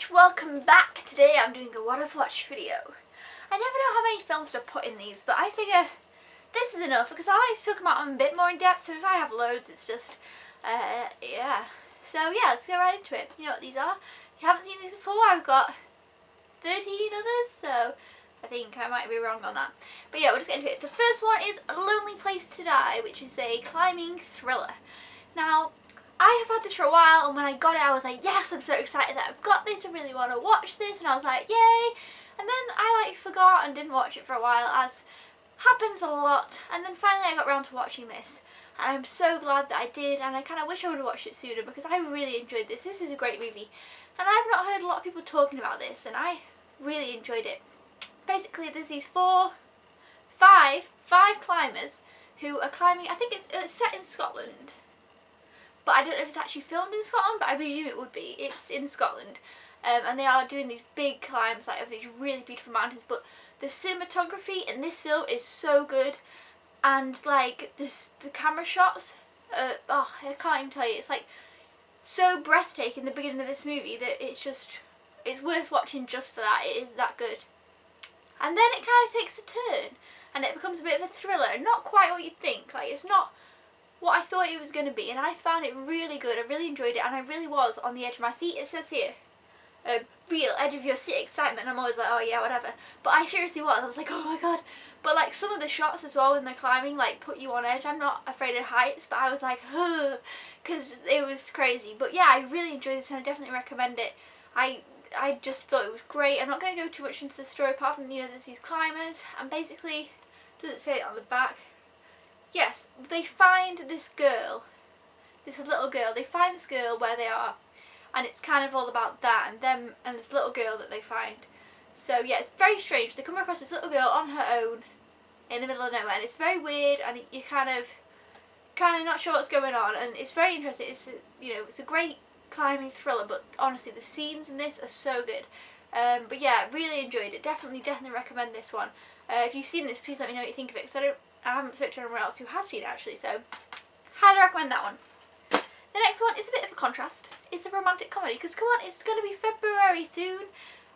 Watch, welcome back. Today I'm doing a what I've watched video. I never know how many films to put in these, but I figure this is enough because I like to talk about them a bit more in depth, so if I have loads it's just, yeah. So yeah, let's get right into it. You know what these are? If you haven't seen these before, I've got 13 others, so I think I might be wrong on that. But yeah, we'll just get into it. The first one is A Lonely Place to Die, which is a climbing thriller. Now, I have had this for a while, and when I got it I was like, yes, I'm so excited that I've got this, I really want to watch this, and I was like, yay, and then I forgot and didn't watch it for a while, as happens a lot, and then finally I got around to watching this, and I'm so glad that I did, and I kind of wish I would have watched it sooner, because I really enjoyed this. This is a great movie, and I've not heard a lot of people talking about this, and I really enjoyed it. Basically, there's these five climbers who are climbing. I think it's set in Scotland, but I don't know if it's actually filmed in Scotland, but I presume it would be. It's in Scotland, and they are doing these big climbs, like, of these really beautiful mountains, but the cinematography in this film is so good, and like the camera shots, oh, I can't even tell you, it's like so breathtaking, the beginning of this movie, that it's worth watching just for that. It is that good. And then it kind of takes a turn, and it becomes a bit of a thriller, and not quite what you'd think. Like, it's not what I thought it was going to be, and I found it really good. I really enjoyed it, and I really was on the edge of my seat. It says here, real edge of your seat excitement. I'm always like, oh yeah, whatever. But I seriously was. I was like, oh my god. But like, some of the shots as well when they're climbing, like, put you on edge. I'm not afraid of heights, but I was like, huh, because it was crazy. But yeah, I really enjoyed this, and I definitely recommend it. I just thought it was great. I'm not going to go too much into the story, apart from, you know, there's these climbers, and basically, does it say it on the back? Yes, they find this girl, this little girl. They find this girl where they are, and it's kind of all about that and them and this little girl that they find. So yeah, it's very strange. They come across this little girl on her own in the middle of nowhere, and it's very weird, and you're kind of not sure what's going on, and it's very interesting. It's, you know, it's a great climbing thriller, but honestly the scenes in this are so good. But yeah, really enjoyed it. Definitely recommend this one. If you've seen this, please let me know what you think of it, because I haven't spoken to anyone else who has seen it actually, so highly recommend that one. The next one is a bit of a contrast. It's a romantic comedy, because come on, it's going to be February soon.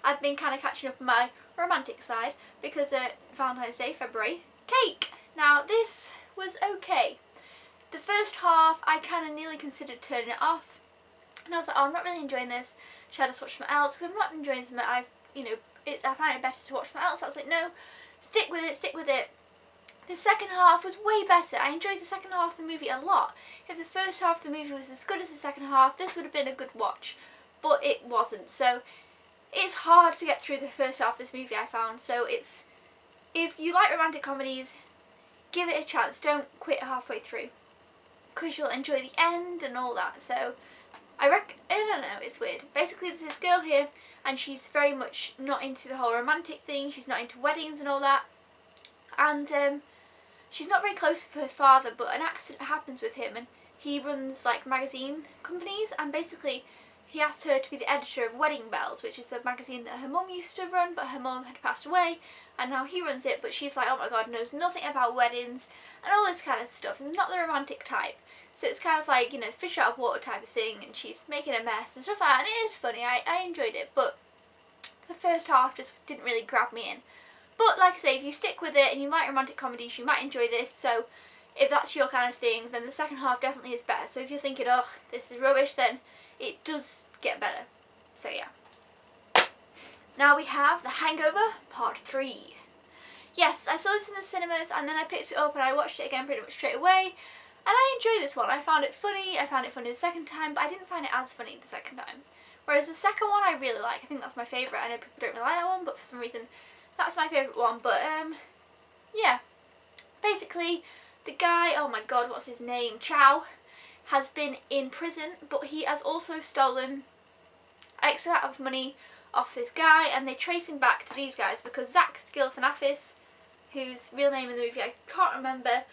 I've been kind of catching up on my romantic side, because Valentine's Day, February, cake. Now this was okay. The first half I kind of nearly considered turning it off, and I was like, oh, I'm not really enjoying this. Should I just watch something else? Because I'm not enjoying something. I find it better to watch something else. So I was like, no, stick with it. The second half was way better. I enjoyed the second half of the movie a lot. If the first half of the movie was as good as the second half, this would have been a good watch, but it wasn't. So it's hard to get through the first half of this movie, I found. So if you like romantic comedies, give it a chance. Don't quit halfway through, because you'll enjoy the end and all that. So I don't know, it's weird. Basically, there's this girl here, and she's very much not into the whole romantic thing. She's not into weddings and all that, and she's not very close with her father, but an accident happens with him, and he runs like magazine companies, and basically he asked her to be the editor of Wedding Bells, which is a magazine that her mum used to run, but her mum had passed away, and now he runs it. But she's like, oh my god, knows nothing about weddings and all this kind of stuff, and not the romantic type. So it's kind of like, you know, fish out of water type of thing, and she's making a mess and stuff like that, and it is funny. I enjoyed it, but the first half just didn't really grab me in. But like I say, if you stick with it and you like romantic comedies, you might enjoy this. So if that's your kind of thing, then the second half definitely is better. So if you're thinking, oh, this is rubbish, then it does get better. So yeah. Now we have The Hangover Part 3. Yes, I saw this in the cinemas, and then I picked it up and I watched it again pretty much straight away. And I enjoyed this one. I found it funny the second time, but I didn't find it as funny the second time. Whereas the second one I really like. I think that's my favourite. I know people don't really like that one, but for some reason that's my favourite one. But yeah. Basically, the guy, oh my god, what's his name? Chow, has been in prison, but he has also stolen X amount of money off this guy, and they trace him back to these guys because Zach Galifianakis, whose real name in the movie I can't remember,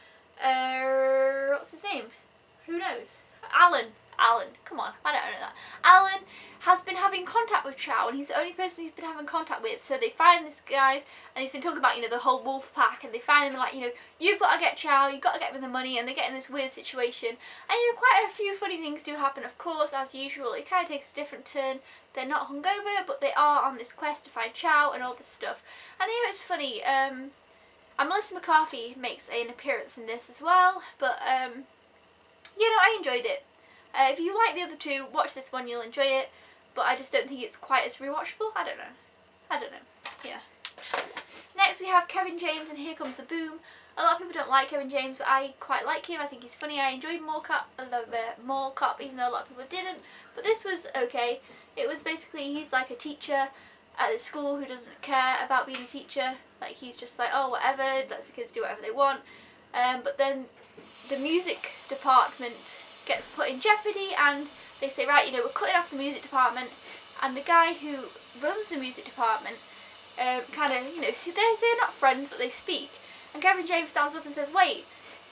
what's his name? Who knows? Alan Alan, come on, I don't know that. Alan has been having contact with Chow, and he's the only person he's been having contact with. So they find this guy, and he's been talking about, you know, the whole wolf pack, and they find him and like, you know, you've got to get Chow, you've got to get him the money, and they get in this weird situation. And you know, quite a few funny things do happen, of course, as usual. It kind of takes a different turn. They're not hungover, but they are on this quest to find Chow and all this stuff. And you know, it's funny, and Melissa McCarthy makes an appearance in this as well, but you know, I enjoyed it. If you like the other two, watch this one, you'll enjoy it, but I just don't think it's quite as rewatchable. I don't know. Yeah. Next we have Kevin James and Here Comes the Boom. A lot of people don't like Kevin James, but I quite like him. I think he's funny. I enjoyed Mall Cop, even though a lot of people didn't, but this was okay. It was basically, he's like a teacher at a school who doesn't care about being a teacher. Like, he's just like, oh, whatever, lets the kids do whatever they want. But then the music department gets put in jeopardy, and they say, right, you know, we're cutting off the music department. And the guy who runs the music department kind of, you know, they're not friends, but they speak. And Kevin James stands up and says, wait,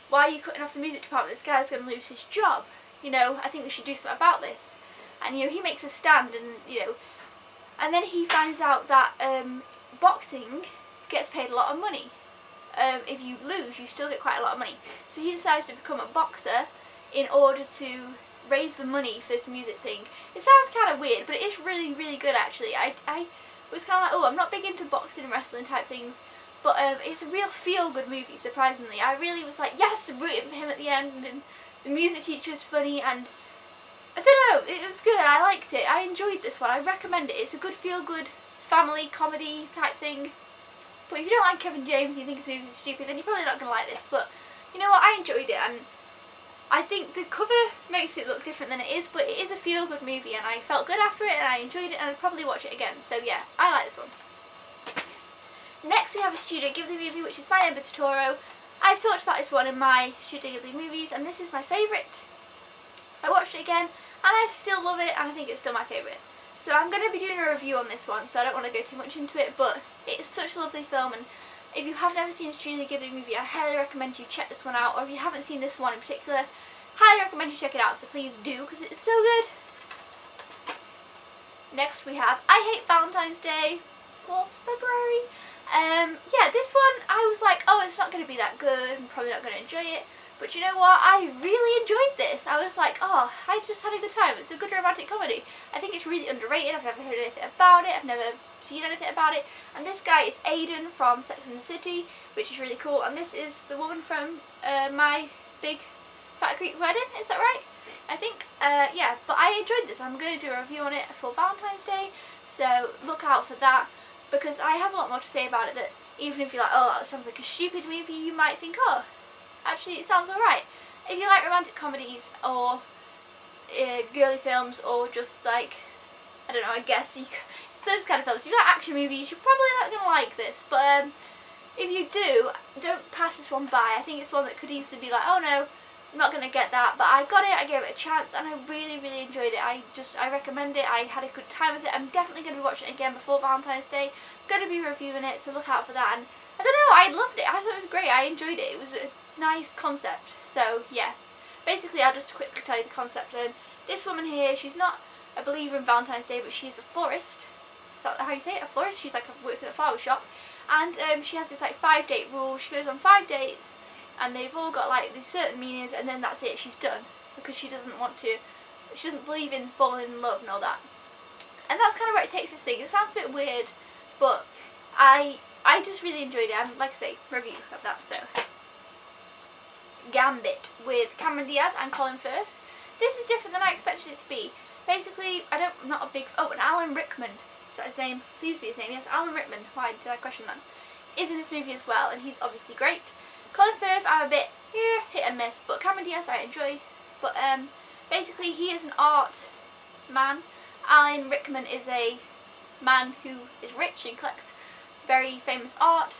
why are you cutting off the music department? This guy's going to lose his job. You know, I think we should do something about this. And, you know, he makes a stand, and, you know, and then he finds out that boxing gets paid a lot of money. If you lose, you still get quite a lot of money. So he decides to become a boxer in order to raise the money for this music thing. It sounds kind of weird, but it is really, really good actually. I was kind of like, oh, I'm not big into boxing and wrestling type things, but it's a real feel-good movie, surprisingly. I really was like, yes, rooting for him at the end, and the music teacher was funny, and I don't know, it was good. I liked it. I enjoyed this one. I recommend it. It's a good feel-good family comedy type thing. But if you don't like Kevin James and you think his movies are stupid, then you're probably not going to like this. But you know what, I enjoyed it, and I think the cover makes it look different than it is, but it is a feel-good movie, and I felt good after it, and I enjoyed it, and I'd probably watch it again. So yeah, I like this one. Next we have a Studio Ghibli movie, which is My Neighbor Totoro. I've talked about this one in my Studio Ghibli movies, and this is my favourite. I watched it again, and I still love it, and I think it's still my favourite. So I'm going to be doing a review on this one, so I don't want to go too much into it, but it's such a lovely film, and if you have never seen a Studio Ghibli movie, I highly recommend you check this one out, or if you haven't seen this one in particular, highly recommend you check it out, so please do, because it's so good. Next we have I Hate Valentine's Day, 4th February. Yeah, this one, I was like, oh, it's not going to be that good, I'm probably not going to enjoy it. But you know what, I really enjoyed this. I was like, oh, I just had a good time. It's a good romantic comedy. I think it's really underrated. I've never heard anything about it. I've never seen anything about it. And this guy is Aiden from Sex and the City, which is really cool. And this is the woman from My Big Fat Greek Wedding. Is that right? I think. Yeah, but I enjoyed this. I'm going to do a review on it for Valentine's Day. So look out for that, because I have a lot more to say about it, that even if you're like, oh, that sounds like a stupid movie, you might think, oh, actually it sounds alright. If you like romantic comedies or girly films, or just like, I don't know, I guess those kind of films, if you like action movies, you're probably not going to like this, but if you do, don't pass this one by. I think it's one that could easily be like, oh no, I'm not going to get that, but I got it, I gave it a chance, and I really, really enjoyed it. I recommend it. I had a good time with it. I'm definitely going to be watching it again before Valentine's Day. I'm going to be reviewing it, so look out for that. And I don't know, I loved it. I thought it was great. I enjoyed it. It was a nice concept. So yeah, basically I'll just quickly tell you the concept. This woman here, she's not a believer in Valentine's Day, but she's a florist. Is that how you say it? A florist? She's like works in a flower shop, and she has this like 5-date rule. She goes on 5 dates, and they've all got like these certain meanings, and then that's it. She's done, because she doesn't believe in falling in love and all that. And that's kind of where it takes this thing. It sounds a bit weird, but I just really enjoyed it. I'm, like I say, review of that. So Gambit with Cameron Diaz and Colin Firth. This is different than I expected it to be. Basically, I'm not a big... Oh, and Alan Rickman. Is that his name? Please be his name. Yes, Alan Rickman. Why did I question that? Is in this movie as well, and he's obviously great. Colin Firth, I'm a bit hit and miss, but Cameron Diaz I enjoy. But basically, he is an art man. Alan Rickman is a man who is rich and collects very famous art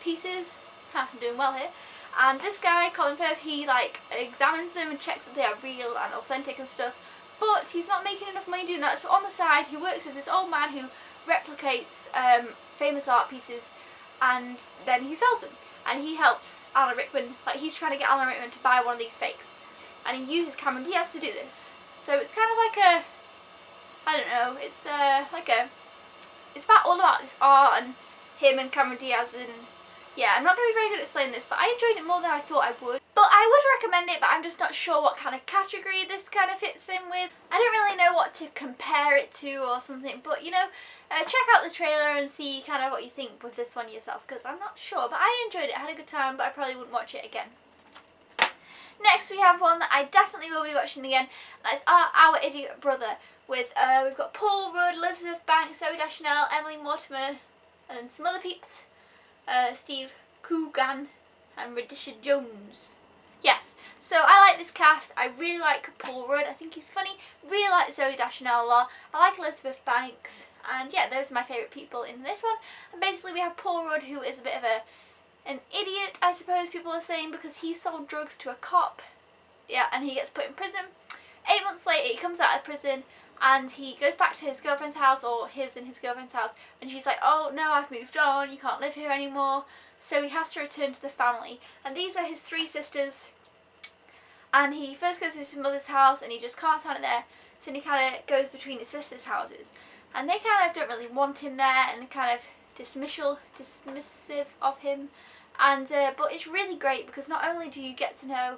pieces. Ha, I'm doing well here. And this guy, Colin Firth, he like examines them and checks that they are real and authentic and stuff. But he's not making enough money doing that, so on the side he works with this old man who replicates famous art pieces, and then he sells them. And he helps Alan Rickman, like he's trying to get Alan Rickman to buy one of these fakes. And he uses Cameron Diaz to do this. So it's kind of like a, I don't know, it's it's all about this art and him and Cameron Diaz, and yeah, I'm not going to be very good at explaining this, but I enjoyed it more than I thought I would. But I would recommend it, but I'm just not sure what kind of category this kind of fits in with. I don't really know what to compare it to or something, but you know, check out the trailer and see kind of what you think with this one yourself, because I'm not sure, but I enjoyed it, I had a good time, but I probably wouldn't watch it again. Next we have one that I definitely will be watching again, and that's Our Idiot Brother, with we've got Paul Rudd, Elizabeth Banks, Zooey Deschanel, Emily Mortimer, and some other peeps, Steve Coogan and Radisha Jones. Yes, so I like this cast. I really like Paul Rudd, I think he's funny. Really like Zooey Deschanel a lot. I like Elizabeth Banks, and yeah, those are my favourite people in this one. And basically we have Paul Rudd, who is a bit of an idiot, I suppose people are saying, because he sold drugs to a cop. Yeah, and he gets put in prison. 8 months later he comes out of prison and he goes back to his girlfriend's house, or his girlfriend's house, and she's like, oh no, I've moved on, you can't live here anymore. So he has to return to the family, and these are his 3 sisters, and he first goes to his mother's house and he just can't stand it there, so then he kind of goes between his sisters' houses, and they kind of don't really want him there and kind of dismissive of him, and but it's really great because not only do you get to know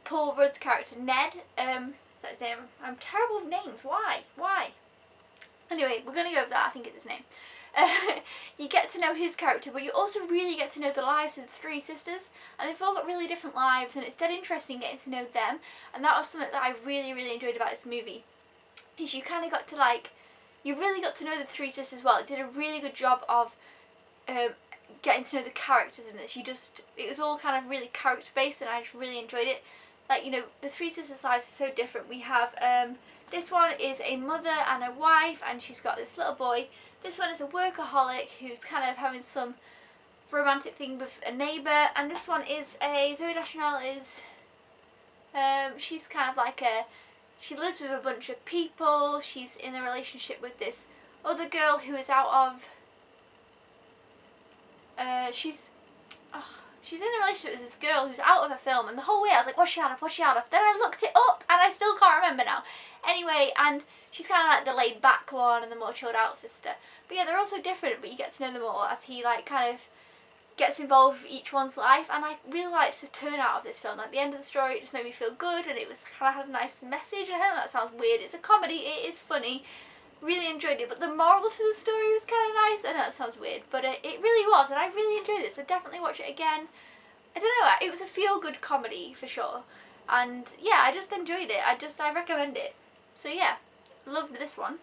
Paul Rudd's character Ned, is that his name? I'm terrible with names, why? Anyway, we're going to go with that, I think it's his name. You get to know his character, but you also really get to know the lives of the 3 sisters, and they've all got really different lives, and it's dead interesting getting to know them, and that was something that I really enjoyed about this movie, is you kind of got to you really got to know the 3 sisters well. It did a really good job of getting to know the characters in this. It was all kind of really character based, and I just really enjoyed it. Like, you know, the 3 sisters' lives are so different. We have, this one is a mother and a wife, and she's got this little boy. This one is a workaholic who's kind of having some romantic thing with a neighbour, and this one is Zooey Deschanel is, she's kind of like she lives with a bunch of people. She's in a relationship with this other girl who is out of, she's in a relationship with this girl who's out of a film, and the whole way I was like, what's she out of? Then I looked it up and I still can't remember now. Anyway, and she's kind of like the laid back one and the more chilled out sister. But yeah, they're all so different, but you get to know them all as he kind of gets involved with each one's life, and I really liked the turnout of this film. Like, the end of the story, it just made me feel good, and it was kind of had a nice message. I know that sounds weird, it's a comedy, it is funny. Really enjoyed it, but the moral to the story was kind of nice. I know that sounds weird, but it really was, and I really enjoyed it, so definitely watch it again. I don't know, it was a feel-good comedy for sure, and yeah, I just enjoyed it. I recommend it. So yeah, loved this one.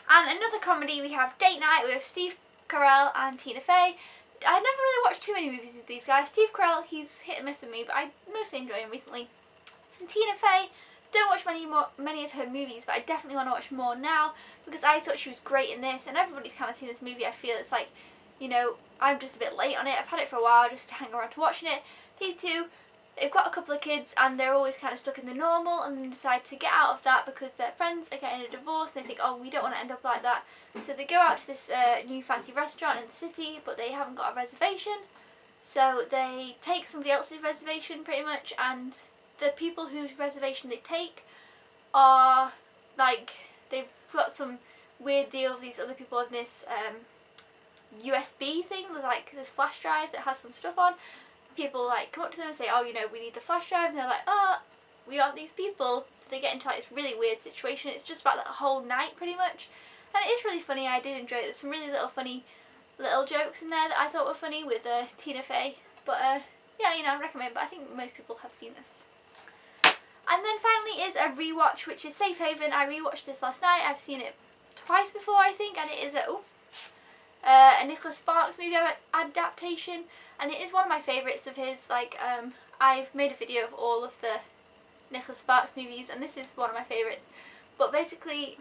And another comedy, we have Date Night with Steve Carell and Tina Fey. I never really watched too many movies with these guys. Steve Carell, he's hit and miss with me, but I mostly enjoy him recently. And Tina Fey, don't watch many of her movies, but I definitely want to watch more now, because I thought she was great in this, and everybody's kind of seen this movie. I feel it's like, you know, I'm just a bit late on it. I've had it for a while just to hang around to watching it. These 2, they've got a couple of kids, and they're always kind of stuck in the normal, and then decide to get out of that because their friends are getting a divorce, and they think, oh, we don't want to end up like that. So they go out to this new fancy restaurant in the city, but they haven't got a reservation. So they take somebody else's reservation pretty much, and the people whose reservation they take are like, they've got some weird deal with these other people in this USB thing, like this flash drive that has some stuff on. People like come up to them and say, oh, you know, we need the flash drive, and they're like, oh, we aren't these people. So they get into like this really weird situation. It's just about that whole night pretty much, and it is really funny. I did enjoy it. There's some really funny little jokes in there that I thought were funny with Tina Fey, but yeah, you know, I recommend, but I think most people have seen this. And then finally is a rewatch, which is Safe Haven. I rewatched this last night. I've seen it twice before, I think, and it is a Nicholas Sparks movie adaptation, and it is one of my favourites of his. Like, I've made a video of all of the Nicholas Sparks movies, and this is one of my favourites. But basically,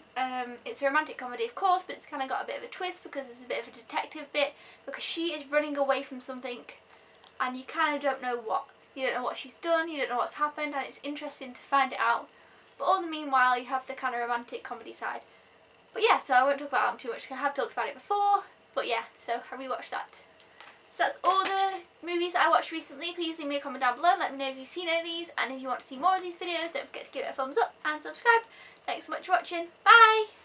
it's a romantic comedy, of course, but it's kind of got a bit of a twist because there's a bit of a detective bit, because she is running away from something, and you kind of don't know what. You don't know what she's done, you don't know what's happened, and it's interesting to find it out. But all the meanwhile, you have the kind of romantic comedy side. But yeah, so I won't talk about it too much, because I have talked about it before. But yeah, so I rewatched that. So that's all the movies that I watched recently. Please leave me a comment down below. Let me know if you've seen any of these. And if you want to see more of these videos, don't forget to give it a thumbs up and subscribe. Thanks so much for watching. Bye!